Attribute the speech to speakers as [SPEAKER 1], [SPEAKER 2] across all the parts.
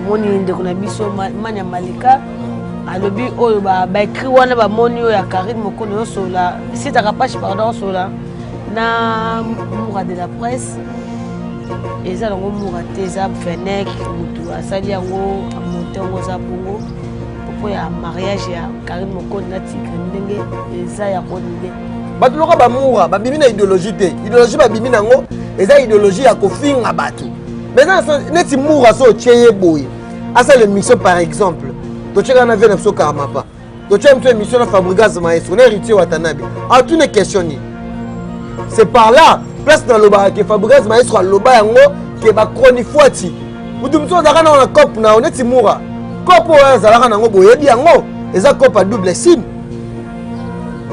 [SPEAKER 1] tomoni ndeko na biso manya malika alobi oyo ba écrit wana ba moni oyo ya Karine Mokondo yosola site akapache pardon sola na moura de la presse eza longo moura te eza Fenech mutu asali yango amonte yango za bongo popo ya mariage ya Karine Mokondo na tigre ndenge eza ya konide
[SPEAKER 2] bato loka ba moura ba bimi na idéologie te idéologie ba bimi nango eza idéologie ya kofinga bato maintenant neti moura so cheye boye asa le mission par exemple to cheka na vena so Karamapa to cheka mtu émission na Fabregas Maestro na héritier Watanabe a tout ne questionner c'est par là place dans loba que Fabregas Maestro loba yango ke ba chronifuati mutu mtu ndaka na cop na neti moura cop oyo zalaka nango boyebi yango eza cop à double sim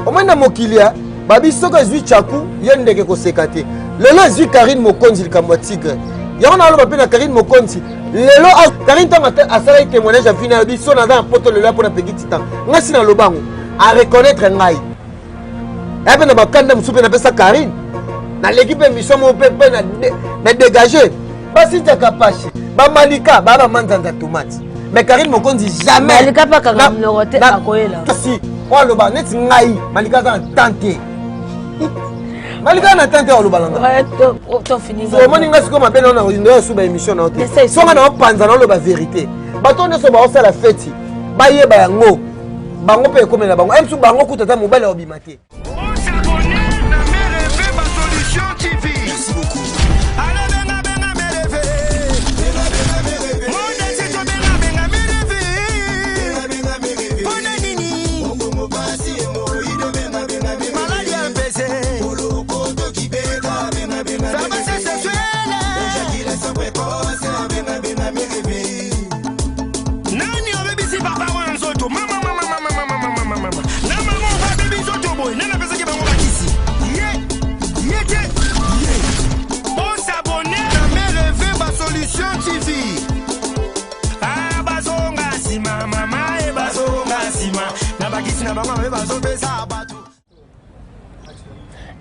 [SPEAKER 2] omenda mokilia babi soko ezwi chaku yendeke ko sekate lelo ezwi Karine Mokonzi likambo tigre yango na loba pe na Karine Mokonzi lelo Karine tanga asala témoignage à final biso na dans poto lelo pour na petit temps ngasi na lobango à reconnaître ngai ebe na bakanda musupe na pesa Karine na l'équipe émission mo pe na dégager basi takapashi ba malika ba manzanza tomate mais Karine Mokonzi jamais
[SPEAKER 1] malika pa kanga mnorote akoyela
[SPEAKER 2] si o loba net ngai malika za tenter malika na tenter o loba langa
[SPEAKER 1] to fini
[SPEAKER 2] so moni ngasi ko mabena na ndo suba émission na hotel so nga na panza na loba vérité bato ne so ba osa la fête ba yeba yango bango pe komela bango emsu bango kutata mobile obimate.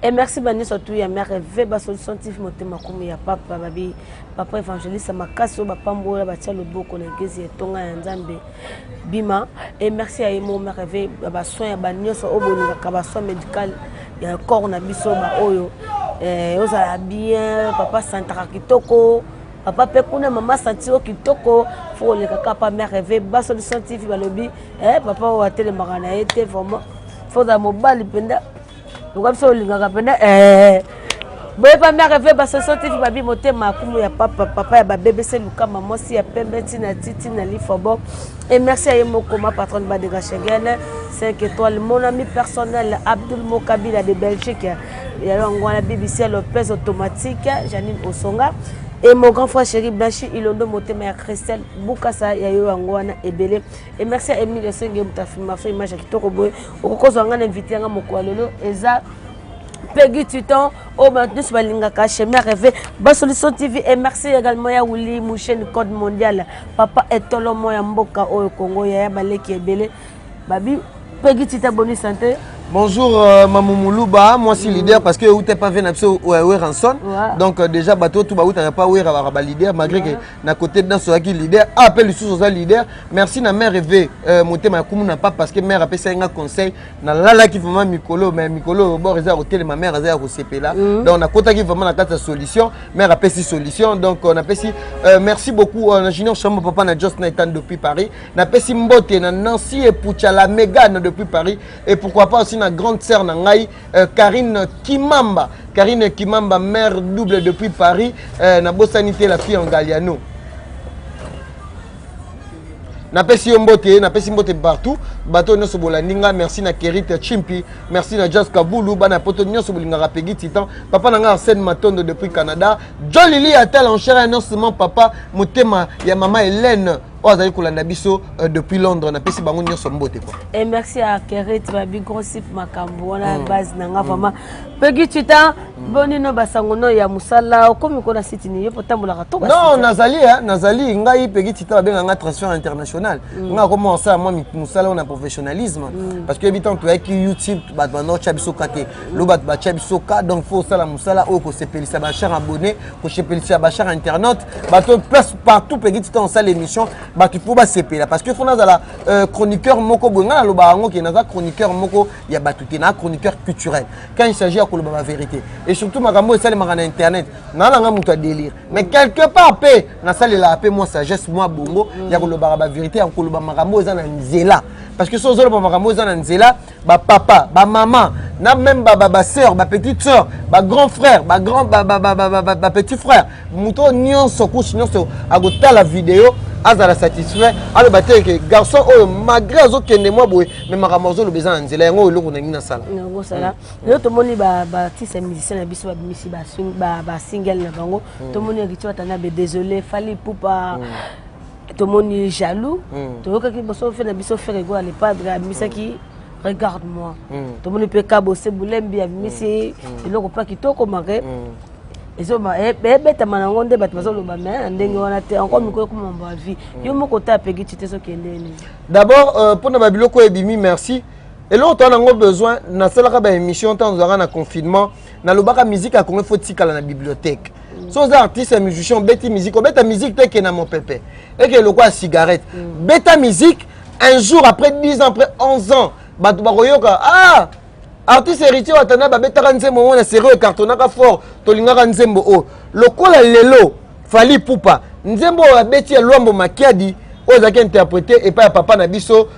[SPEAKER 1] Et merci Bani surtout ya mère Veba solution tif motema komi ya papa babi papa évangéliste makaso ba pambola ba tia loboko na ngezi etonga ya Nzambe bima et merci à Emo mère ba soin ya banyoso oboninga ka ba soin médical ya corps na biso ba oyo oza bien papa santaka kitoko papa pe kuna mama santiro kitoko faut le kaka pa mère Veba solution tif ba lobi papa wa tele magana été vraiment faut da mobile penda donc absolument ngapenda boye pa mère rêve ba solution babi motema kumu ya papa ya ba bébé c'est Luka maman si ya pembe tina titi na lifobo et merci à Yemokoma patron ba de Gachegel 5 étoiles mon ami personnel Abdul Mokabila de Belgique ya ngwana BBC Lopez automatique Janine Osonga et mon grand frère chéri Blanchi Ilondo motema ya Christelle Bukasa ya yo ngwana ebele et merci à Emile Senge mutafima fa image kitoko boye okokozwa ngana invité nga mokwalolo eza Peggy Tuton au maintenant sur Balinga Caché mais rêvé ba solution TV et merci également ya Wuli Mouchen code mondial papa etolo moya mboka au Congo ya baleki ebele babi Peggy Tuton bonne santé.
[SPEAKER 2] Bonjour Maman Moulouba, moi c'est leader parce que vous n'êtes pas venu à Ranson. Donc déjà bateau tout baou t'as pas à leader malgré que na côté dans ce qui leader appelle le sous leader. Merci na mère rêvé monter ma commune n'a pas parce que mère a passé un conseil na là qui vraiment Mikolo mais Mikolo bon réserve hôtel ma mère réserve au CP là. Donc on a côté qui vraiment la carte solution, mère a passé solution donc on a passé merci beaucoup ingénieur Chambo papa na Just Nathan depuis Paris. Na passé Mbote na Nancy et Pouchala Mégane depuis Paris et pourquoi pas aussi na grande sœur Nangai Karine Kimamba mère double depuis Paris na Bossanité la fille en Galliano na pesi mbote partout bateau nyonso bolandinga merci na Kerit Chimpi merci na Jas Kabulu bana poto nyonso bolinga rapegi titan papa nanga Arsène Matondo depuis Canada John Lily atel en cher non seulement papa motema ya maman Hélène Ozali kolanda biso depuis Londres na pesi bango nyonso mbote quoi
[SPEAKER 1] et merci à Kerit babi grossip makambo na base nanga vraiment Peggy Titan boni no basango no ya musala comme ko na site ni yo potambola to
[SPEAKER 2] non nazali ngai pegi tita benga nga transfert international nga comment ça moi musala on a professionnalisme parce que habitant to avec YouTube ba no chabiso kate lo ba chabiso ka donc faut ça la musala o ko sepelisa ba cher abonné ko sepelisa ba cher internaute ba to place partout pegi tita on ça l'émission ba tu faut ba sepela parce que faut na la chroniqueur moko bonga lo ba ngo ki na chroniqueur moko ya batuté na chroniqueur culturel quand il s'agit à ko lo ba vérité et surtout makambo ça les magana internet na nga muto délire mais quelque part pe na salle la pe moi sagesse moi bongo ya ko lo ba vérité en ko lo ba makambo za na nzela parce que so zo lo ba makambo za na nzela ba papa ba maman na même ba sœur ba petite sœur ba grand frère ba grand ba petit frère muto nyonso couche nyonso agota la vidéo azala satisfait alors baté que garçon oh malgré azo kende moi boy mais makambo lo besoin nzela yango eloko na ngina sala
[SPEAKER 1] ngo sala yo to moni ba artiste musicien na biso ba misi ba single na bango to moni ki tu atana be désolé fallait poupa to moni jaloux to ka ki boso fait na biso faire ego les padres misaki regarde-moi to moni pe ka bosse boulembi ya misi eloko pa kitoko maré et ma bête manango nde bato bazoloba mais ndenge wana te encore miko ko mambo a vie yo moko ta pegi tite so kendeni
[SPEAKER 2] d'abord pour na babiloko ebimi merci et l'autre on a besoin na salaka ba émission tant nous na confinement na lobaka musique a kongo faut tikala na bibliothèque so za artiste et musicien beti musique o beta musique te ke na mon pépé et que le quoi cigarette beta musique un jour après 10 ans après 11 ans bato bakoyoka artiste héritier watana babetaka nzembo mona sérieux cartonaka fort tolingaka nzembo o lokola lelo fali pupa nzembo abeti ya lwambo makiadi ozaki interprété et pas papa na biso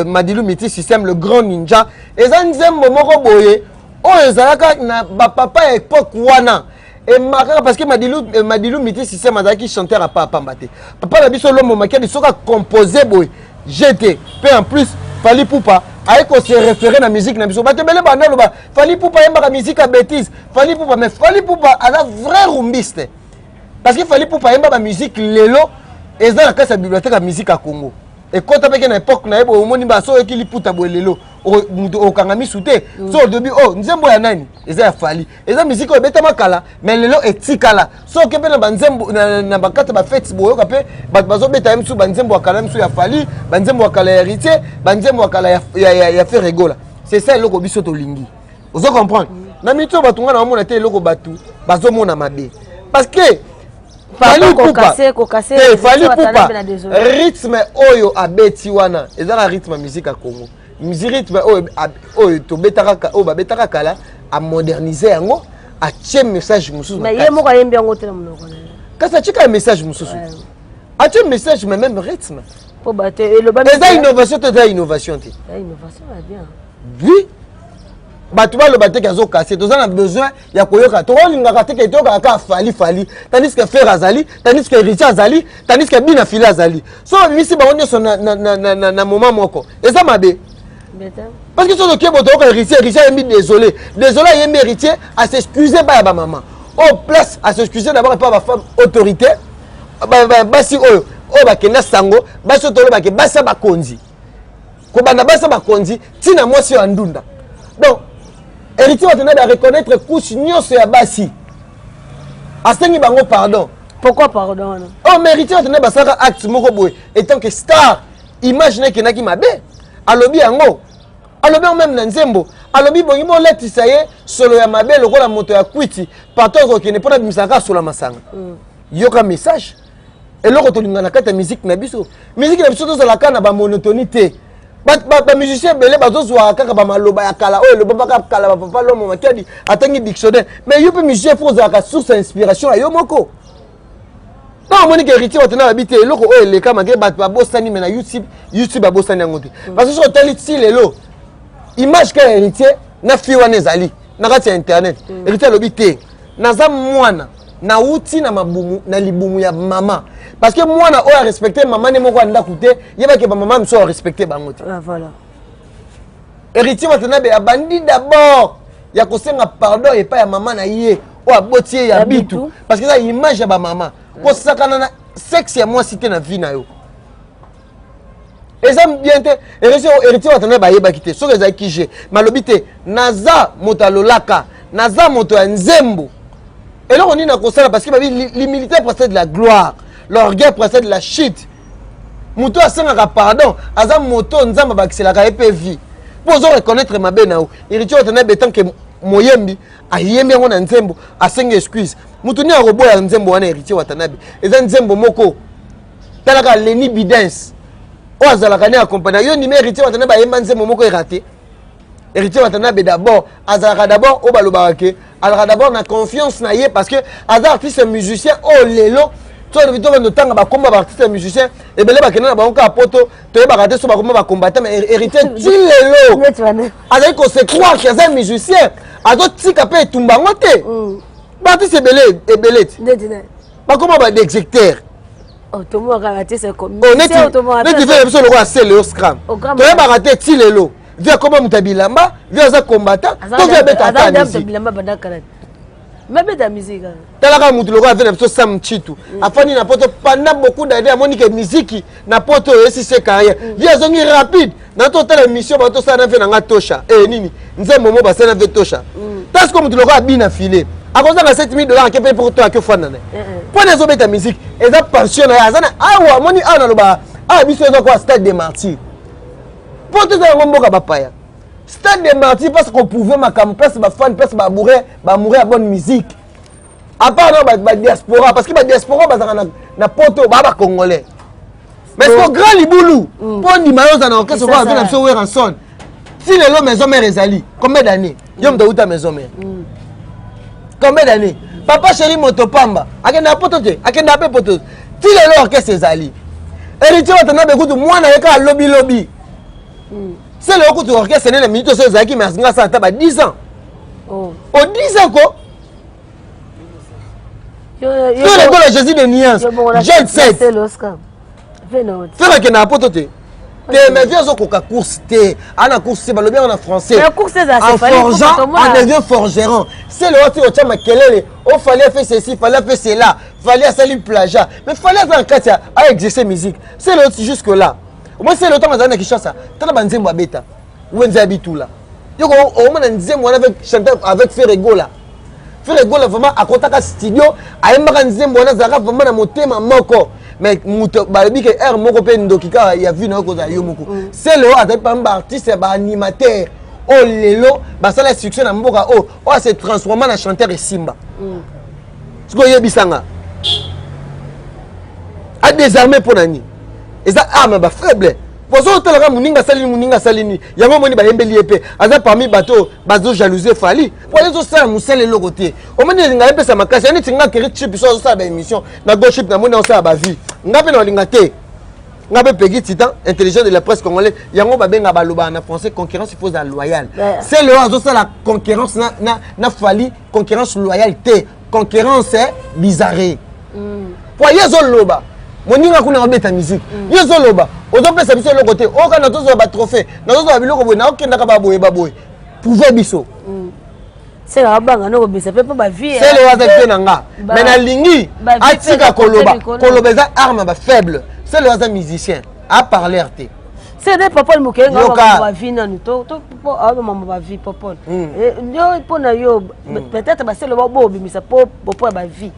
[SPEAKER 2] Madilu Miti System le grand ninja eza nzembo moko boye o ezalaka na ba papa époque wana et marqué parce que Madilu Miti System azaki chanteur à papa mbate papa na biso lwambo makiadi soka composé boye j'étais peu en plus fali pupa aiko se référer na musique na biso bato bele banda loba fali pupa yemba musique à bêtise fali pupa mais fali pupa ala vrai rumbiste parce que fali pupa yemba ba musique lelo eza na kasa bibliothèque à musique à Congo et quand avec na époque na ebo omoni ba so ekili puta bo lelo o kangami souté so au début oh nzembo ya nani eza ya fali eza musique o beta makala mais lelo etikala so kepe na banzembo na bakata ba fête boyo kape bazo beta msu banzembo akala msu ya fali banzembo akala ya héritier banzembo akala ya faire rigola c'est ça loko biso to lingi ozo comprendre na mito batunga na mona te loko batu bazo mona mabe parce que fali pupa rythme oyo abeti wana ezala rythme musique à Congo musique rythme oyo to betaka o ba betaka kala a moderniser yango a tie message mususu
[SPEAKER 1] mais yé moko yembi yango te na monoko
[SPEAKER 2] kasa tika message mususu a tie message mais même rythme
[SPEAKER 1] po baté et le bana
[SPEAKER 2] eza innovation te eza innovation te
[SPEAKER 1] innovation va bien
[SPEAKER 2] oui bato baloba te kazo kase toza na besoin ya koyoka tolingaka te ke toyoka ka fali tandis que frère azali tandis que héritier azali tandis que bina fili azali so bimisi bango nyonso na moment moko eza mabe parce que so tokie boto yoka héritier yembi désolé yembi héritier à s'excuser ba ya bamama au place à s'excuser d'abord pas ba femme autorité basi oyo bakenda sango basi tolobake basa bakonzi kobanda basa bakonzi tina mwasi ya ndunda donc héritier va tenir à reconnaître couche nyonso ya basi asengi bango pardon
[SPEAKER 1] pourquoi pardon
[SPEAKER 2] oh mais héritier va tenir basaka acte moko boye étant que star imagine que naki mabe alobi yango alobi même na nzembo alobi bongi mo letisa ye solo ya mabe lokola moto ya kwiti partout ko kene pona bimisaka solo masanga yoka message eloko tolingana kata musique na biso tozalaka na ba monotonité ba musicien belé bazozwa kaka ba maloba ya kala oyo loba kaka kala ba papa lomo makadi atangi dictionnaire mais yo pe musicien faut zaka source inspiration yo moko non moni que héritier watena habité eloko oyo leka magé ba bosani mais na YouTube ba bosani ngote parce que sur tali ti lelo image ka héritier na fiwa nezali na kati ya internet héritier lobité naza mwana na uti na mabumu na libumu ya mama parce que moi na oya respecter maman ne moko anda coûter yeba ke ba maman mso respecter bango te
[SPEAKER 1] voilà
[SPEAKER 2] héritier maintenant be abandi d'abord ya kosenga pardon et pas ya maman na yé o abotie ya bitu parce que ça image ya ba maman ko sakana na sexe ya moi cité na vie na yo eza bien te héritier maintenant ba yeba kité so que za kije malobité naza motalolaka naza moto ya nzembo eloko nini nakosala parce que les militaires précèdent de la gloire l'orgueil précède de la chute moto asengaka pardon aza moto nzamba bakiselaka epe vie pour reconnaître mabe na o héritier Watanabe tant que moyembi ayembi yango na nzembo asenga excuse moto ni aroboya nzembo wana héritier Watanabe eza nzembo moko talaka Leni Bidens o azalaka ne accompagner yo ni héritier Watanabe ayemba nzembo moko eraté héritier Watanabe d'abord azalaka d'abord o balobaka ke alors d'abord na confiance na ye parce que azar artiste musicien oh lelo toi de vito de tanga ba combat artiste musicien et belé ba kenana ba onka poto to ba raté so ba combat ba combattant mais héritier ti lelo azali ko se croire que azar musicien azo tika pe tumba ngote ba artiste belé et belé ba combat ba d'exécuteur
[SPEAKER 1] automo ka raté c'est comme
[SPEAKER 2] c'est automo raté ne fait absolument quoi c'est le scram to ba raté ti lelo via comment mutabilamba via za combattant to via beta
[SPEAKER 1] bilamba badakala même de musique
[SPEAKER 2] talaka mutu loko avec na Sam Chitu afani na poto pendant beaucoup d'années amoni que musique na poto esi se carrière via zongi rapide na to tala mission ba to sa na fe na tosha nini nzembo mo ba sa na fe tosha parce que mutu loko abina filé akoza na $7,000 ke pe pour toi que fana na pour les hommes de musique eza pension na azana awa moni ana loba biso eza quoi stade des martyrs pour tout ça ngomboka bapaya Stade des Martyrs parce qu'on pouvait ma place ma fan place ma mourir à bonne musique. À part non ba diaspora parce que ba diaspora ba na poto ba congolais. Mais c'est grand liboulou. Pour ni mayo za na orchestre quoi avec na Ranson. Si les maison mère ezali combien d'années? Yom de uta maison mère. Combien d'années? Papa chéri Motopamba akenda poto te akenda pe poto. Si les orchestre ezali. Héritier Watanabe kutu mwana yeka lobby. C'est le coup de l'orchestre, c'est les minutes de Zaki, mais ça a 10 ans. Oh, 10 ans quoi? Fais le Jésus de nuance. Jet set. Fais que n'a pas toté. Mais viens au coca course té. À la course c'est bien en français.
[SPEAKER 1] La course c'est
[SPEAKER 2] en forgeant, on devient forgeron. C'est le autre au ma kelele. Oh fallait faire ceci, fallait faire cela, fallait salir plagiat. Mais fallait dans le à exercer musique. C'est le autre jusque là. Moi c'est le temps à Kinshasa. T'as pas nzembo beta. Où est Nzabitoula? Yo au moins nzembo avec chanteur avec Ferregola. Ferregola vraiment à côté studio, a emba nzembo na zaka vraiment na motema moko. Mais muto balobi que air moko pe ndokika ya vu na ko za yo moko. C'est le atteint par artiste ba animateur. Oh lelo ba sala succès na mboka se transformer en chanteur et simba. Ce que yebisanga. A désarmer pour nani. Et ça arme ba faible. Pour ça telaka muninga salini yango moni ba yembeli epé aza parmi bateau bazo jalouser fali pour les autres ça musele le côté au moni nga epesa makasi ani tinga keri chip so ça ba émission na go chip na moni on ça ba vie nga pe na linga te nga pe pegi titan intelligent de la presse congolaise yango ba benga ba loba na français concurrence il faut être loyal c'est le azo ça la concurrence na fali concurrence loyauté concurrence bizarre pour yezo loba moninga kuna obeta musique yezo loba ozopesa biso le côté okana tozo ba trophée nazo ba biloko boye na okenda ka ba boye pouvoir biso
[SPEAKER 1] c'est la banga no obesa pe ba vie
[SPEAKER 2] c'est le waza pe nanga mais na lingi atika koloba za arme ba faible c'est le waza musicien à parler arte
[SPEAKER 1] c'est des papa mukenga ba vie nanu to maman ba vie papa yo pona yo peut-être ba c'est le bo bimisa po ba vie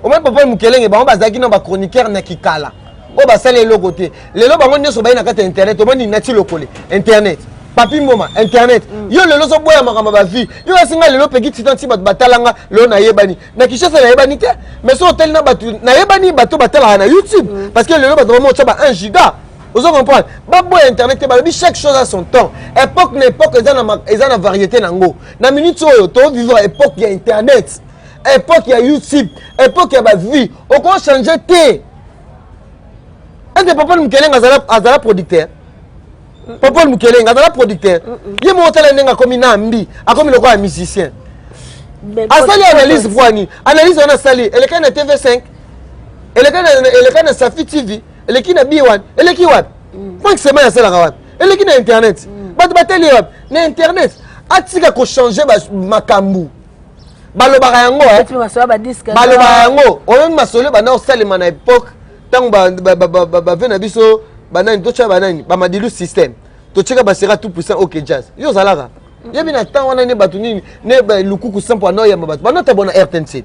[SPEAKER 2] au moins papa mukelenge ba bazaki na ba chroniqueur na kikala o ba sala le côté lelo bango nyoso ba ina kata internet o moni nati lokole internet papi moma internet yo lelo so boya makamba ba vie yo asinga lelo peki titanti bat batalanga lo na yebani na kishasa na yebani te mais so hotel na batu na yebani bato batala na YouTube parce que lelo bato mo tshaba 1 giga vous comprenez ba boya internet ba bi chaque chose a son temps époque na époque ezana variété nango na minute oyo to vivre époque ya internet époque ya YouTube époque ya ba vie o ko changer té. Est-ce que Papa Mukelenga azala producteur? Papa Mukelenga azala producteur. Ye mo tala ndenga komi na mbi, akomi lokwa musicien. Asali analyse bwani, analyse on a sali, eleka na TV5, eleka na Safi TV, eleki na B1, eleki wapi? Point que sema ya sala wapi? Eleki na internet. Bat bateli wapi? Na internet. Atika ko changer makambu. Balobaka yango, balobaka yango, on masolo bana osalema na époque. Tant ba vena biso banani tocha banani ba madilu système tocheka basera tout puissant OK jazz yo zalaka ya bina temps wana ne batu nini ne lukuku sampo ano ya mabatu bana tabona RTN7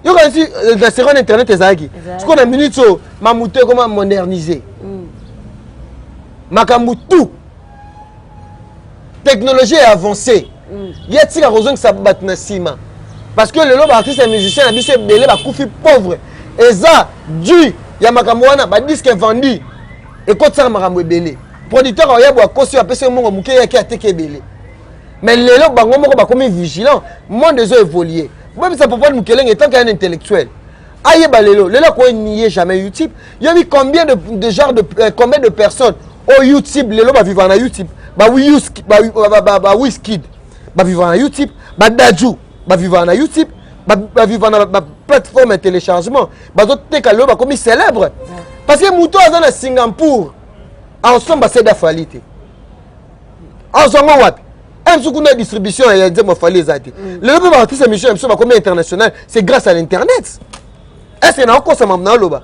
[SPEAKER 2] yo quand si la série internet ezaki ce qu'on a minute so mamute comment moderniser makambu tout technologie est avancée ya tika kozongi sa batu na sima parce que lelo ba artiste et musicien na biso belé ba kufi pauvre eza dû ya makambu wana ba disque vendu et quand ça makambu belé producteur oya bo akosi apese mongo muke ya ki ateke belé mais lelo bango moko ba komi vigilant monde des évoluer même ça peut pas nous keleng étant qu'un intellectuel aye ba lelo ko nier jamais YouTube yobi combien de genre de combien de personnes au YouTube lelo ba vivre na YouTube ba Wizkid ba vivre na YouTube ba Dadju ba vivre na YouTube ba vivre na plateforme de téléchargement ba zo teka lelo ba comme célèbre parce que muto azana Singapour ensemble c'est d'afalité ensemble wapi un soukou de distribution et il dit moi fallait zati le peu artiste émission va comme international c'est grâce à l'internet est-ce que na encore ça maintenant loba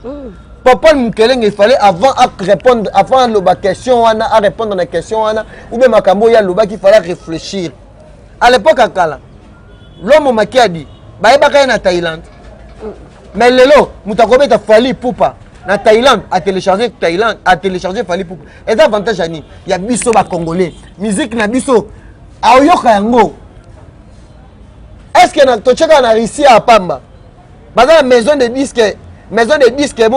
[SPEAKER 2] papa Mukeleng il fallait avant à répondre avant loba question à répondre à la question ou bien makambo ya loba qu'il fallait réfléchir à l'époque à Kala l'homme maki a dit ba eba na Thaïlande mais lelo mutakobe ta fali poupa na Thaïlande à télécharger fali poupa et avantage ani ya biso ba congolais musique na biso aoyoka yango est-ce que na tocheka na Russie à Pamba bazana maison de disques maison de disques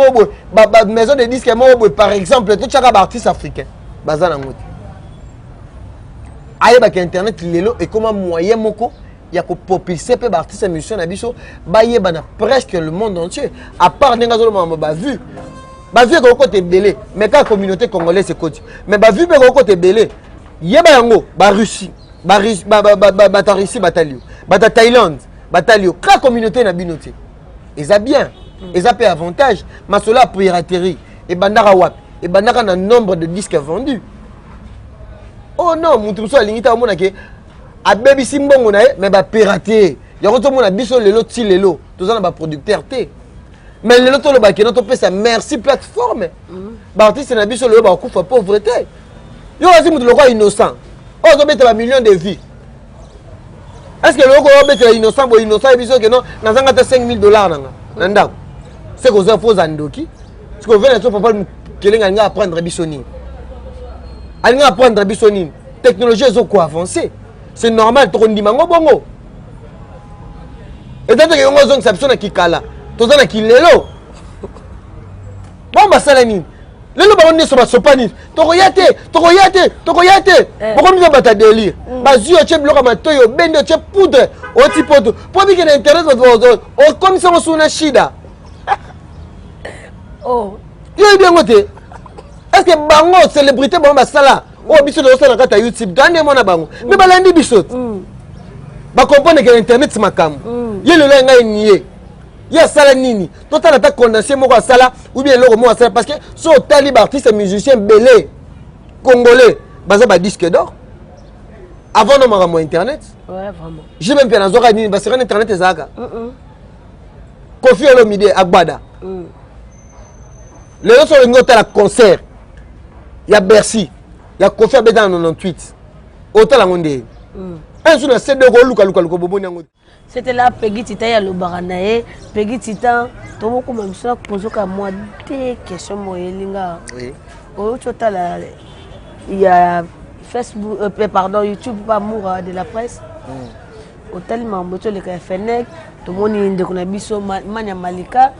[SPEAKER 2] mobo par exemple tocheka ba artiste africain bazana ngoti aye ba internet lelo et comment moyen moko ya ko propulser pe ba artiste musicien na biso ba yeba na presque le monde entier à part ngazolo mama ba vu ko côté belé mais ka communauté congolaise c'est côté mais ba vu ko côté belé yeba yango ba Russie Russie batalio bata Thaïlande batalio la communauté na binoté ils a bien ils a peu avantage mais cela piraterie et bandara wap et bandara na nombre de disques vendus oh non mutu so alingita mona ke a baby simbongo na mais ba pirater ya ko to mona biso lelo ti lelo tozana ba producteur té mais lelo to le ba ke notre pesa merci plateforme ba artiste na biso lelo ba kufa pauvreté yo asi mutu lokwa innocent oh, on a millions de vies. Est-ce que le est innocent ou innocent et que non, dans un $5 000 c'est que ça faut zandoki. Ce que vous venez de papa qui a apprendre bisoni. Elle a apprendre bisoni. Technologie est quoi avancée. C'est normal to ndi mango bongo. Et tant que on zone exception qui kala. To zona ki lelo. Bon ba salani. Lelo ba on ne so pas ni tokoyate pourquoi nous bata délire bazu yo tcheblo ma toyo bendo tche poudre o tipoto pour dire que l'internet o comme ça on suna shida oh yo bien ngote est-ce que bango célébrité bango basala o biso do sala kata YouTube dande mona bango mais balandi biso ba comprendre que l'internet c'est makam yelo la ngai nié ya sala nini totala ta condensé moko sala ou bien loko moko sala parce que so tali artiste musicien belé congolais baza ba disque d'or avant no mara mo internet
[SPEAKER 1] ouais vraiment
[SPEAKER 2] j'ai même bien azoka nini parce que internet ezaka Kofi Olomide agbada le so ngota la concert ya Bercy ya Kofi abeda 98 otala ngonde un sur la CD ko luka boboni ngo.
[SPEAKER 1] C'était là Peggy Tita ya lo baranae Peggy Tita to beaucoup même ça poser moi des questions moyelinga oui au total il y a Facebook pardon YouTube pas moura de la presse hôtel mamboto le Fenech to moni ndeko na biso manya malika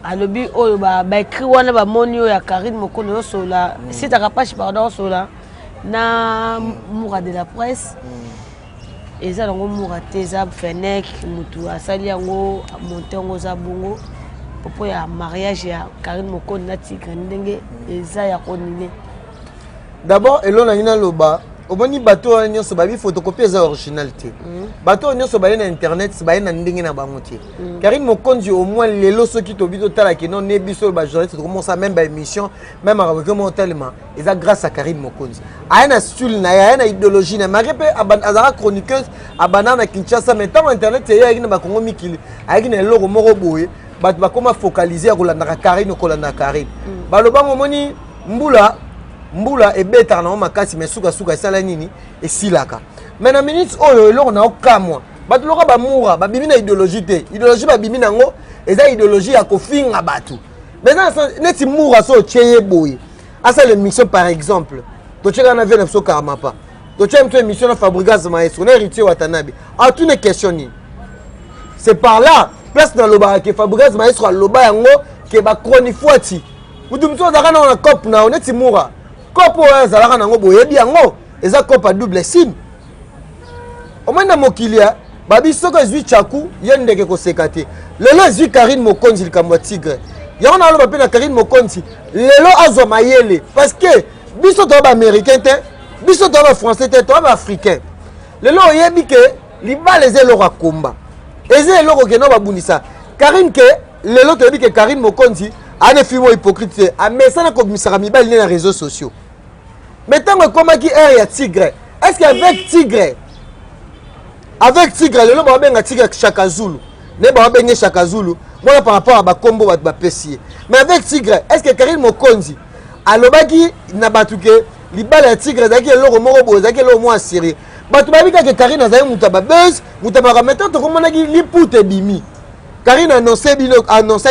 [SPEAKER 1] alobi oyo ba écrit wana ba moni ya Karine Mokono sola c'est ta page pardon sola na moura de la presse et ça donc moura teza Fenech mutu asali yango monter ngo za bongo popo ya mariage ya Karine Mokono na tigre ndenge eza ya konine.
[SPEAKER 2] D'abord elona ina loba oboni bateau nyo so babi photocopie za originalité bateau nyo so baye na internet so baye na ndenge na bangotie Karine Mokonzi au moins lelo soki to bito tala ki non ne biso ba journaliste commence même ba émission même avec mon tellement et ça grâce à Karine Mokonzi ayana style na ayana idéologie na marepe azara chroniqueuse abana na Kinshasa mais tant internet c'est ya ina ba Kongo mikili ayina loko moko boye ba koma focaliser ko la Karine ko la Karine ba loba momoni mbula mbula ebeta na makasi mais suka esala nini esilaka mais na minute oyo eloko na okamwa bato loka bamoura babimi na idéologie te idéologie babimi nango eza idéologie ya kofinga bato maintenant neti moura so cheye boye asa l'émission par exemple tocheka na vena so karamapa tocheka mto émission na Fabregas Maestro na héritier Watanabe a tout ne questionner c'est par là place dans le bar que Fabregas Maestro loba yango ke ba chronifuati mutu mto zaka na cop na neti moura cop oyo zalaka nango boyebi yango eza cop à double sim au moins na mokilia babi soko ezwi chaku yendeke ko sekate lelo ezwi Karine Mokonzi likambo tigre yango na loba pe na Karine Mokonzi lelo azwa mayele parce que biso to ba américain te biso to ba français te to ba africain lelo oyebi ke libala eze eloko akomba eze eloko ke no babundisa Karine ke lelo toyebi ke Karine Mokonzi ane filmo hypocrite amesana ko misaka mibali na réseaux sociaux mais tango komaki air ya tigre est-ce qu'avec tigre le nom de Tigre Chaka Zulu, ne ba benga Chaka Zulu, moi par rapport à ba combo ba pesier. Mais avec Tigre, est-ce que Karine Mokonzi alobaki na batuke libala Tigre zaki eloko moko bo zaki eloko mo asiri. Batu ba bika ke Karine azali mutaba buzz, mutaba kameta to komona ki lipute bimi. Karine annoncé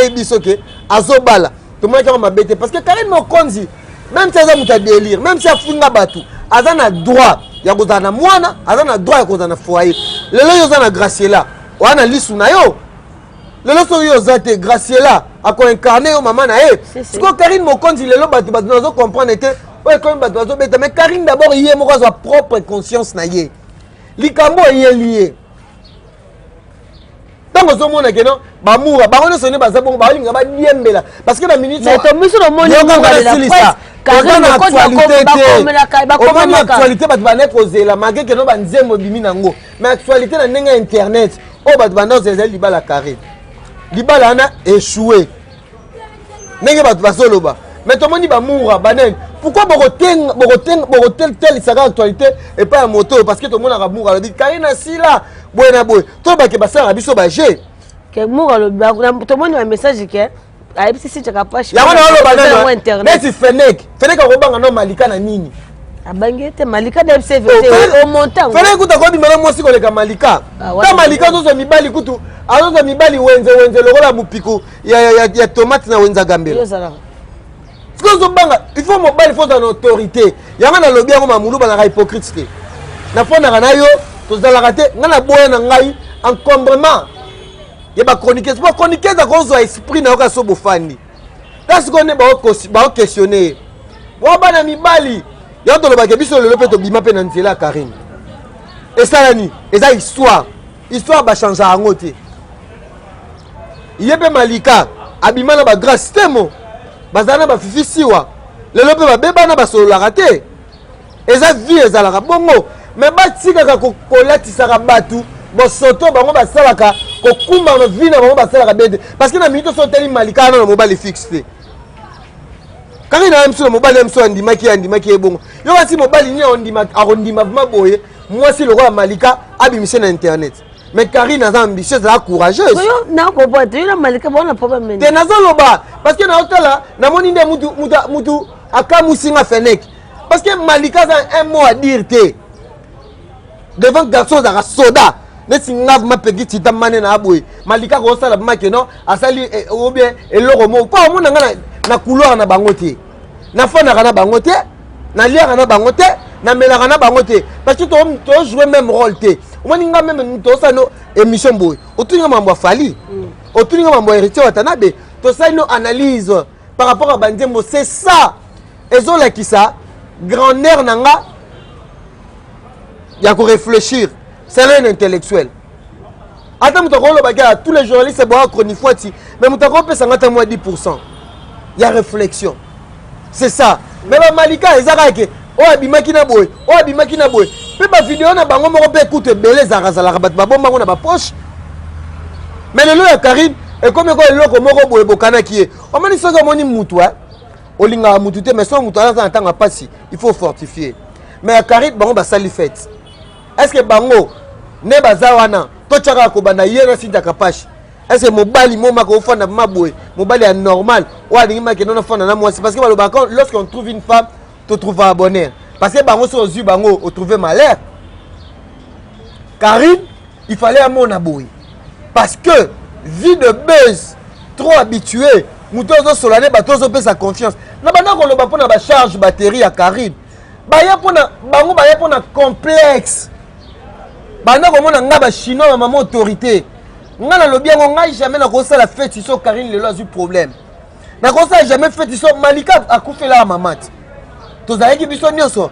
[SPEAKER 2] biso ke azobala. To mona ka mabete parce que Karine Mokonzi même si ça muta délire, même si afunga batu, azana droit ya kozana mwana azana droit ya kozana foyer lelo yo zana Graciela wana lisu na yo lelo so yo zate Graciela ako incarner yo mama na siko Karine Mokonzi lelo batu nazo comprendre était oye comme batu nazo beta mais Karine d'abord yé moko sa propre conscience na ye likambo yé lié tango zo mona keno ba moura ba ono sone ba zabongo ba linga ba diembela parce que na minute
[SPEAKER 1] mais to miso no moni moura de la presse Karine
[SPEAKER 2] actualité bato bane kozela malgré que no banzembo bimi nango mais actualité na ndenge internet o bato banda ozela libala Karine libala ana échoué ndenge bato bazoloba mais tomoni ba moura banen pourquoi tel saka actualité et pas moto parce que tomona ka moura lobi Karine asila boye to ba ke basara biso ba je
[SPEAKER 1] ke moura lo tomoni un message ke ayebisi si chaka pashi
[SPEAKER 2] ya wana olo banana neti Fenek akobanga no Malika na nini
[SPEAKER 1] abangi te Malika de FCV au montant
[SPEAKER 2] Fenek kuta ko bimana mwasi koleka Malika ta Malika zozo mibali kutu azozo mibali wenze lokola mupiko ya tomate na wenza gambela
[SPEAKER 1] yo sala
[SPEAKER 2] skozo banga il faut mobali faut en autorité yanga na lobby yango mamulu bana hypocrite te na fona kana yo tozalaka te ngana boya na ngai encombrement ye ba chroniquer pas chroniquer za kozo esprit na yoka so bofandi parce qu'on est ba questionner wa bana mibali yo to lobaka biso lelo pe to bima pe na nzela Karine et ça ni eza histoire ba changer yango te yebe Malika abima na ba grâce temo bazana ba fifisiwa lelo pe ba beba ba solo la raté eza vie ezalaka bongo mais ba tika ka kolatisa ka batu bo soto bango basalaka kokumba na vie na bango basalaka bede parce que na minute so teli Malika na mobile fixe Karine na mso mobile mso andimaki ebongo yo basi mobile ni arondima maboye moi si le roi Malika abimise na internet mais Karine a ambitieuse la courageuse
[SPEAKER 1] yo na ko bote yo na Malika bona problème
[SPEAKER 2] te nazo loba parce que na hotela na moni nde mutu akamusinga Fenek parce que Malika a un mot à dire te devant garçon za soda neti ngave ma pegiti tamane na aboye Malika ko sala make no asali ou bien eloko mo pa mo na couloir na bango te na fona na bango te na liara na bango te na melaka na bango te parce que to jouer même rôle te o ninga même to sa no émission boy otuninga mambo fali otuninga mambo héritier Watanabe to sa no analyse par rapport à bandembo c'est ça ezola ki ça grandeur nanga ya ko réfléchir c'est un intellectuel. Attends, tous les journalistes c'est bon chronifuati, mais mutako pesa ngata moins 10%. Il y a réflexion. C'est ça. Mais Malika ezarake, o abimaki na boy. Pe ba vidéo na bango moko pe écoute belé zarazala bat ba bomba na ba poche. Mais le lo ya Karine et comme ko eloko moko boy bokana kié. O mani soka moni mutu olinga mutu te mais son mutu na tanga pasi, il faut fortifier. Mais Karine bango ba sali fête. Est-ce que bango ne bazawana to chaka ko bana yena sinta kapashi est-ce que mobali moma ko fona maboy mobali est normal ou alingi ma ke non fona na moi c'est parce que lorsqu'on trouve une femme tu trouves un bonheur. Parce que bango sur yeux bango on trouvé malheur. Karine, il fallait un mon abouille. Parce que vie de buzz trop habitué, mutozo solane batozo pe sa confiance. Na bana ko loba pona ba charge batterie à Karine. Ba ya pona bango ba ya pona complexe. Bana ko mona nga ba chinois maman autorité. Nga na lobi ngo ngai jamais na ko ça la fête sur Karine le lozu problème. Na ko ça jamais fait sur Malika a couper la maman. Tozalaki biso nyonso.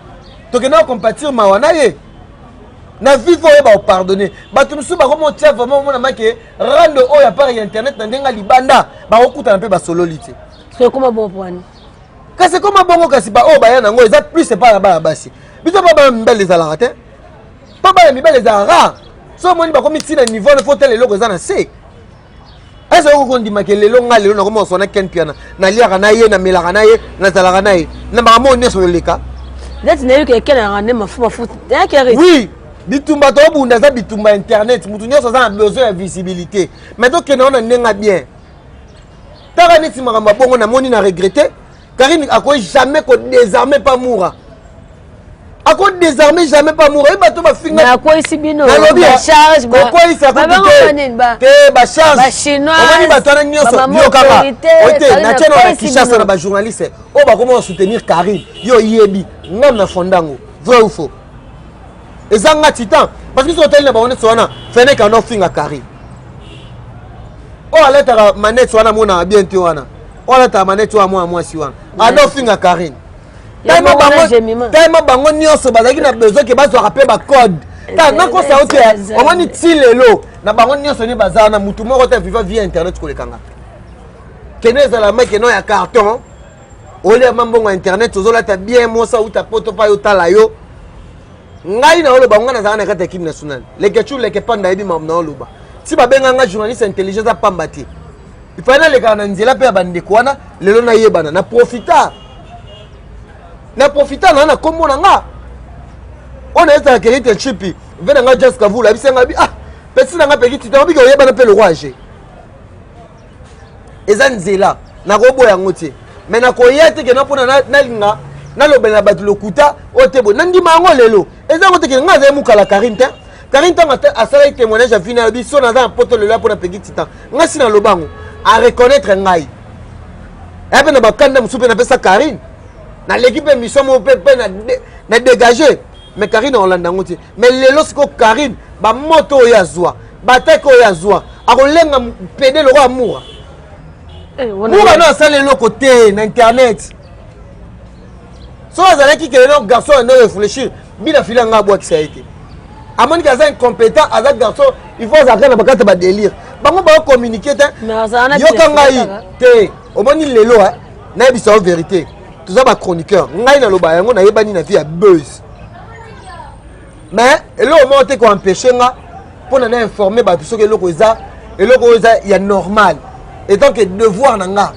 [SPEAKER 2] Tokena compatir mawana ye. Na vivre ba pardonner. Ba tumsu ba komo tia vraiment mona make rendre o ya par internet na ndenga libanda ba okuta na pe ba sololité.
[SPEAKER 1] C'est comment bon pour nous?
[SPEAKER 2] Kasi comment bongo kasi ba o ba ya nango exact plus c'est pas là-bas basi. Biso ba ba mbele les alaraté. Pas ba mbele les alaraté. So moni ba komi tina niveau ne faut tele loko za na se. Est-ce que vous dites que les longs allées on commence on a qu'un piano na liara na ye na melaka na ye na zalaka na ye na ba mo ne sur le cas.
[SPEAKER 1] Là tu n'as eu quelqu'un à rendre ma foot.
[SPEAKER 2] Oui. Bitumba to bunda za bitumba internet mutu nyoso za besoin de visibilité mais donc que on a bien tara neti makamba bongo na moni na regretter Karine akoy jamais ko désarmer pas moura akoy désarmer jamais pas moura et bato ba finga
[SPEAKER 1] na akoy sibino
[SPEAKER 2] ba
[SPEAKER 1] charge ba
[SPEAKER 2] akoy ça ba te ba charge
[SPEAKER 1] ba chinois
[SPEAKER 2] on ba to na nyoso yo kaka ote na teno na Kinshasa na ba journaliste o ba comment soutenir Karine yo yebi ngam na fondango vrai ou faux. Et ça a titan parce que si on t'a dit que fenêtre en offre à Karine. Oh allez ta manette soit na mona bien tu wana. Oh allez ta manette soit moi si wana. En offre à Karine. Tellement bango nyonso bazaki na besoin que bazo rappeler ba code. Ta na ko ça ote on moni tilelo na bango nyonso ni bazana na mutu moko ta vivre via internet ko lekanga. Keneza la mec no ya carton. Ole mambo internet ozola ta bien mo ça ou ta poto pa yo tala yo. Ngai na oloba ngana za na kata équipe nationale les kechu les kepanda ebi mam na oloba si ba benga nga journaliste intelligent za pambati il fallait les kana nzela pe bande kwana lelo na yebana na profita na kombo na nga on est à qualité chipi vena nga just kavula bisenga bi ah petit na nga pe kiti to bi ko yebana pe le roi G ezanzela na robo ya ngoti mais na ko yete ke na pona na linga na lobela batu lokuta otebo nandi mango lelo eza ko teke nga za mukala Karine ta asala témoignage final biso na za poto lelo pour na petit temps nga sina lobango à reconnaître ngai ebe na bakanda musupe na pesa Karine na l'équipe mission mo pe na dégager mais Karine on landa ngoti mais lelo siko Karine ba moto ya zwa bateko ya zwa akolenga pede le roi amour moura na asala lelo côté na internet. So azalaki que le garçon ne réfléchir bina filanga bois qui ça a été amoni kaza incompétent azak garçon il faut zakana na bakata ba délire bango ba communiquer yo kangai te omoni lelo na bisa vérité tout ça ba chroniqueur ngai na loba yango na yebani na vie ya buzz mais elo monte ko empêcher nga pour na informer ba biso que eloko eza ya normal et donc devoir na nga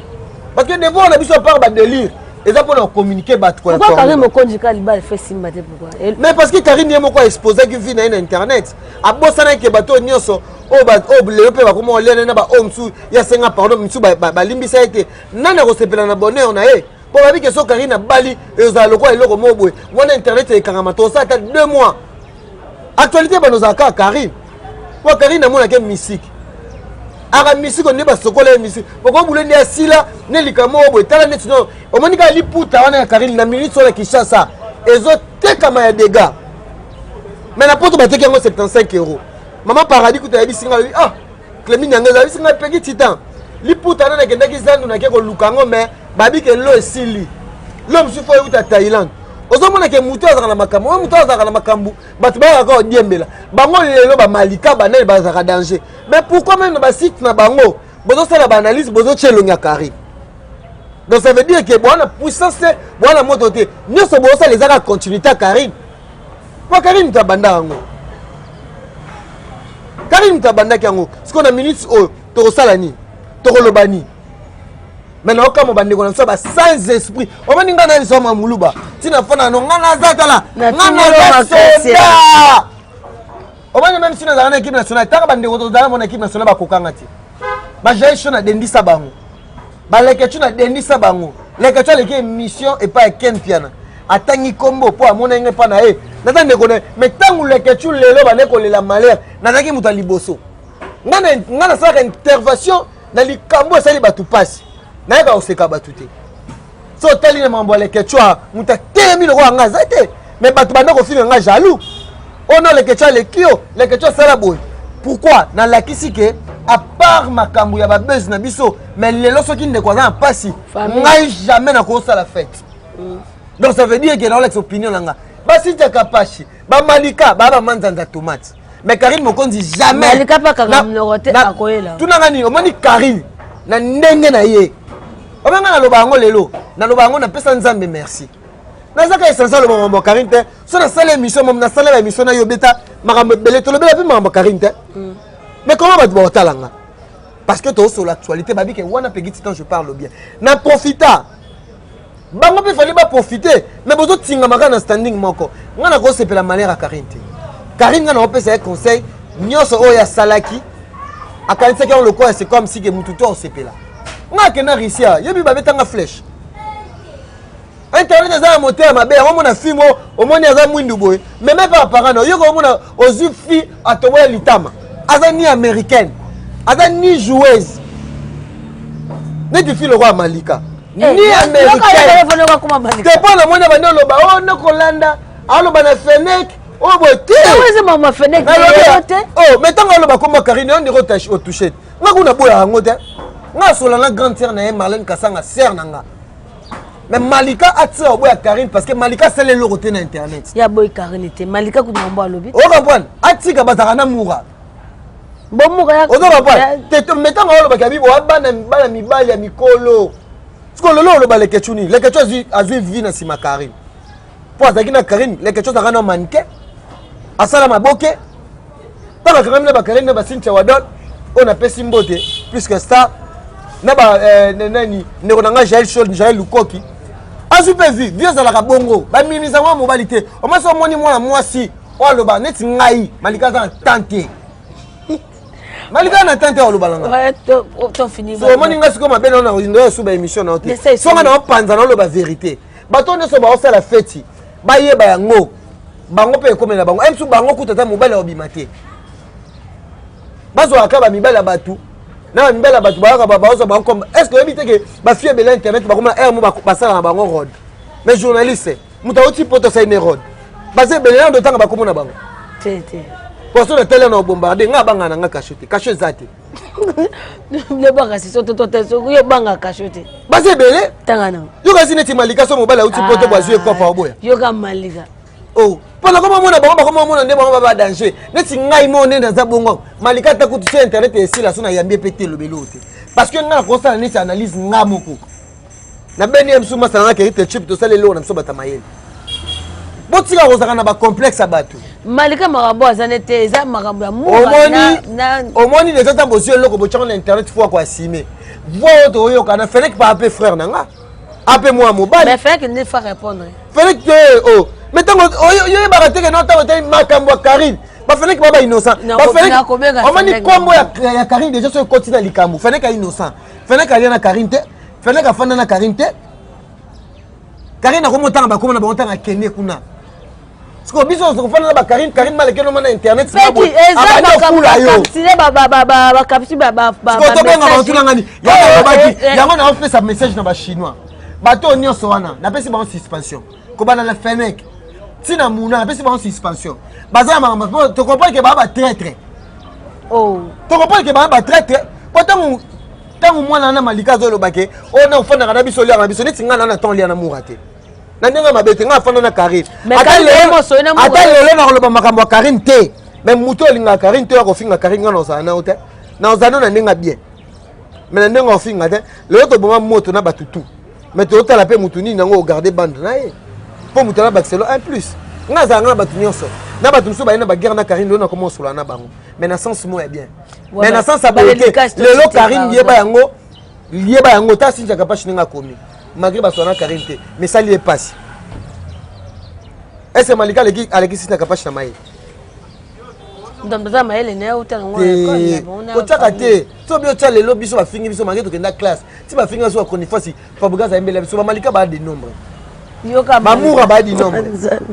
[SPEAKER 2] parce que devoir na biso par ba délire. Et ça pour communiquer bat quoi.
[SPEAKER 1] Pourquoi Karine me conduit quand il fait simba pourquoi?
[SPEAKER 2] Mais parce que Karine est moko exposé que vit na internet. A bosana ke bato nyonso o ba le pe ba comment on lena ba omsu ya senga pardon msu ba limbisa été. Nana ko sepela na bonheur na e. Pour la vie que so Karine a bali et za loko eloko mobwe. Wana internet e kangama to ça ta 2 mois. Actualité ba nos aka Karine. Pour Karine na mona ke musique. Ara misiko ne ba sokola misiko boko buleni asila ne likamo bo tala net no omonika liputa wana ya Karine na minute sur la Kinshasa ezo teka ma ya dégâts mais na poto bateki yango 75 €. Maman paradis kuta yabi singa ah Clémine Nyangeza yabi singa peki titan liputa na kendaki zandu na ke ko lukango mais babi ke lo esili lo msufo yuta Thaïlande ozomona ke mutu azaka na makambo mutu azaka na makambo batu ba ka odiembela bango lelo ba malika banel bazaka danger mais pourquoi même ba site na bango bozo sala ba analyse bozo tchelonga Karine donc ça veut dire que bona puissance bona mototé nyoso bozo sala les aka continuité Karine pour Karine ta banda ngo Karine ta banda kango ce qu'on a minutes o to sala ni to lobani. Maintenant comme bande ko na so ba sans esprit o mani ngana ni so ma muluba tina fana no ngana zatala ngana soda o mani même si na zana équipe nationale ta bande ko to zana mon équipe nationale ba kokanga ti ba jaisho na dendisa bango ba leke tu na dendisa bango leke tu leke mission et pas Ken Piana atangi kombo po amona nge pa na ye naza ndeko na mais ntango leketu lelo bane kolela malheur nazalaki moto ya liboso nga nasalaka intervention na likambo esali bato pasi nayeba koseka bato te so otali na makambo ya leketu moto atelemi lokola nga aza te mais bato banda kofinga nga jaloux ono leketu alekio leketu asala boye pourquoi nalakisi ke à part makambo ya babese na biso mais lelo soki ndeko aza na pasi ngai jamais nakosala fête donc ça veut dire que dans l'exopinion nanga basi tiaka pashi bamalika baba manzanza tomate mais Karine Mokonzi jamais
[SPEAKER 1] malika pa kaka mnorote akoyela
[SPEAKER 2] tunanga ni omoni Karine na ndenge na ye obenga na loba ngo lelo na loba ngo na pesa nzambe merci nazaka essentiel le moment Karine te so na sala émission mom na sala émission na yobeta makambo bele to lobela pe makambo Karine te mais comment va te talanga parce que to sur l'actualité babi ke wana pegiti tant je parle bien na profita bango pe fallait pas profiter mais bozo tinga makana standing moko ngana ko sepela malheur à Karine te Karine ngana opesa un conseil nyoso oya salaki akanisa ke on le quoi c'est comme si que mututo osepela ngaka na risia yebi babetanga flèche internet za moteur mabe on mona film o moni aza mwindu boy mais même pas parano yoko mona ozu fi atoboya litama aza ni américaine aza ni joueuse ne défie le roi Malika ni américaine te pas la moine bande loba o na kolanda aloba na Fenech o bote
[SPEAKER 1] c'est maman Fenech
[SPEAKER 2] oh mais tant aloba comme Karine on diro tâche au toucher ngakuna boya hango te nga sola na grande sœur na Marlène Kasanga sœur nanga mais Malika a tiré au boya Karine parce que Malika c'est le locoté na internet
[SPEAKER 1] ya boy Karine te Malika kuna mbo alobi
[SPEAKER 2] o comprendre atika bazaka na moura
[SPEAKER 1] bon moura ya
[SPEAKER 2] o comprendre te metanga aloba kabibo bana mibali ya mikolo parce que lolo le baleketuni les quelque a vu vie na sima Karine pour azaki na Karine les quelque chose a manqué asala maboke pas Karine na ba Karine na ba Cynthia Wadon on a pesi mbote plus que ça na ba nani ndeko nanga Jaël Lukoki azu pe vu vieux za la bongo ba mimisa mwa mobilité o maso moni mwana mwasi o loba neti ngai Malika za tante Malika na tante o loba langa
[SPEAKER 1] ouais to fini
[SPEAKER 2] so moni nga siko mabena na ndo suba émission na hotel so nga na panza na loba vérité bato ne so ba o sala fête ba yeba yango bango pe komela bango em su bango kutata mobile obimate bazo akaba mibala batu na mibala batu ba ozo ba comme est-ce que ebite ke ba fie bela internet ba koma mo ba sala na bango road mais journaliste muta oti poto sa ine road ba se bela ndo tanga ba komona bango
[SPEAKER 1] te
[SPEAKER 2] pour ça tele na bombarder nga banga na nga cachote cachote zate
[SPEAKER 1] ne banga si soto to so yo banga cachote
[SPEAKER 2] ba se bela
[SPEAKER 1] tanga na
[SPEAKER 2] yo kasi neti Malika so mobile oti poto ba zue kofa oboya
[SPEAKER 1] yo ka Malika
[SPEAKER 2] oh pendant comment mona bango ba comment mona ndeba ba danger neti ngai mo nenda za bongo Malika ta kutu internet esi la sona yambie pété le belote parce que nga ko sala neti analyse nga moko na beni msuma sala ke te chip to sala lo na mso batamayeli botika kozaka na ba complexe abatu
[SPEAKER 1] Malika makambo azanete eza makambo ya mu
[SPEAKER 2] omoni les autres bozio loko bochanga na internet fois kwa asime voto oyo kana Fenech pas appeler frère nanga appelle moi mobile
[SPEAKER 1] mais Fenech ne fa répondre
[SPEAKER 2] Fenech oh mais tango yo barate que non tango te makambo ya Karine ba Fenech baba innocent ba Fenech omoni kombo ya Karine déjà sur côté na likambo Fenech a innocent Fenech a na Karine te Fenech a fanda na Karine te Karine a komo tanga ba komo na ba tanga kene kuna parce que biso on fanda ba Karine maleke no na internet
[SPEAKER 1] c'est bon eza ba kapsi ba
[SPEAKER 2] to benga ba tuna ngani ya ba baki yango na fait sa message na ba chinois bato nyonso wana na pesi ba suspension ko bana la Fenech tina muna na pesi ba suspension baza mama to comprendre que ba traître
[SPEAKER 1] oh
[SPEAKER 2] to comprendre que ba traître ko tangu mwana na Malika zo lobake ona ufanda kana biso lia na biso neti ngana na ton lia na murate na ndenga mabete nga fanda na Karine atale na loba makambo ya Karine te mais muto linga Karine te ko finga Karine ngana osana ote na ozano na ndenga bien mais na ndenga ofinga te le to boma moto na batutu mais to tala pe mutu ni nango garder bande na ye po mutu na Barcelone en plus nga za nga batu nyonso na batu nso ba na ba guerre na Karine lo na comment solo na bango mais na sens mo est bien mais na sens abonné le lo Karine yeba yango ta sinja kapashi ninga komi malgré ba sona Karine te mais ça lui est passé est-ce Malika aleki sinja kapashi na mai
[SPEAKER 1] ndambaza maele ne utanga
[SPEAKER 2] ngona ko tsaka te so bio tsa lelo biso ba fingi biso malgré to kenda classe ti ba finga so ko ni fasi fabugaza embele biso ba Malika ba de nombre
[SPEAKER 1] yoka
[SPEAKER 2] mamour ba di nombre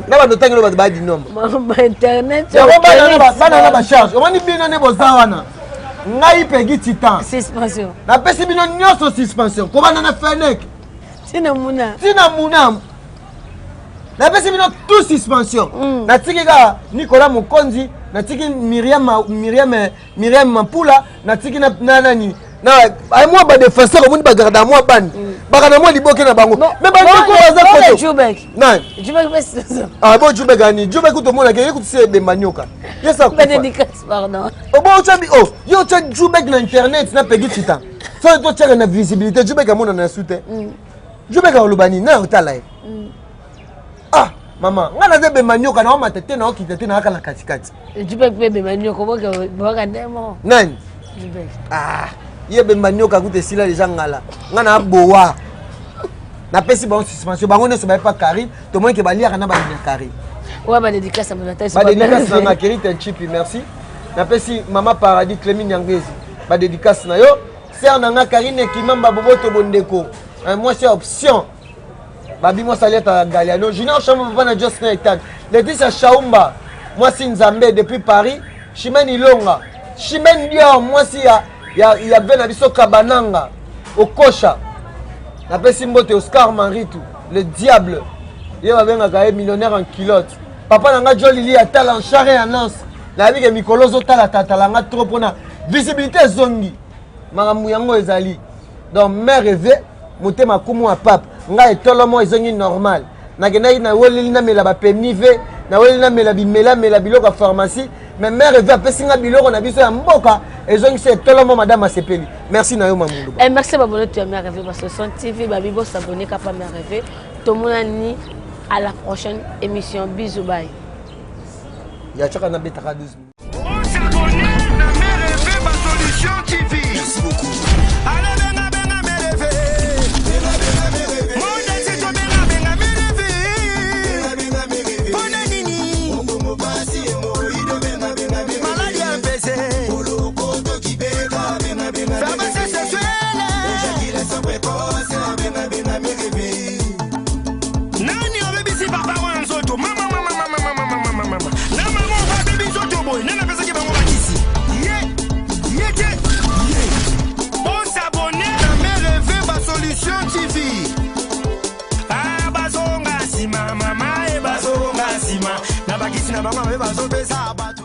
[SPEAKER 2] na ba notangi lo ba di nombre
[SPEAKER 1] mama internet
[SPEAKER 2] bana na ba charge omani bino ne bozawana ngai pegi titan
[SPEAKER 1] suspension
[SPEAKER 2] na pesi bino nyonso suspension ko bana na Fenech
[SPEAKER 1] tina muna
[SPEAKER 2] na pesi bino tout suspension na tiki ka Nicolas Mokonzi na tiki Myriam Mampula na tiki na nani na ay moi ba défenseur omoni ba garda moi ban bakana moi liboke na bango mais ba ndiko baza photo
[SPEAKER 1] Jubek
[SPEAKER 2] nan
[SPEAKER 1] Jubek best
[SPEAKER 2] bon Jubek ani Jubek to mona ke écoute Bembanyoka yesa ko
[SPEAKER 1] dédicace pardon
[SPEAKER 2] bon chabi yo cha Jubek na internet na pegi titan so to tchera na visibilité Jubek amona na soute Jubek olobani na otala maman ngana ze Bembanyoka na matete na okitete na akala katikati
[SPEAKER 1] Jubek pe Bembanyoka boka ndemo
[SPEAKER 2] nani
[SPEAKER 1] Jubek
[SPEAKER 2] ye Bembanyoka kute sila les gens ngala ngana bowa na pesi ba suspension bango ne se ba pas carré to moins que ba liaka na ba ni carré
[SPEAKER 1] ouais ba dédicace à mon attache
[SPEAKER 2] ba dédicace na Makeri ten chip merci na pesi mama paradis Clémine Nyangezi ba dédicace na yo ser na nga Karine Kimamba boboto bondeko moi c'est option babi moi salut à Galiano Junior Chamo papa na Just Night Laetitia Chaumba moi si Nzambe depuis Paris Chimène Ilonga Chimène Dior moi si ya bena biso Kabananga Okosha na pesi mbote Oscar Maritou le diable ye va benga ka millionnaire en culotte papa nanga Jolili atala en charre en lance na bike mikolozo tala tatalanga trop pona visibilité zongi makambo yango ezali donc mère rêvé motema kumu a pape nga etolomo ezongi normal na kenai na woleli na mela ba pemive na woleli na mela bimela mela biloko pharmacie mais mère rêvé apesinga biloko na biso ya mboka ezongi se etolomo madame Asepeli merci na yo mamulu
[SPEAKER 1] merci babolo tu mère rêvé parce que son TV babi bo s'abonner kapa mère rêvé to monani à la prochaine émission bisous bye
[SPEAKER 2] ya chaka na betaka 12
[SPEAKER 3] on s'abonne na mère rêvé ba solution TV merci beaucoup na bagisi na bango bazo pesa abatu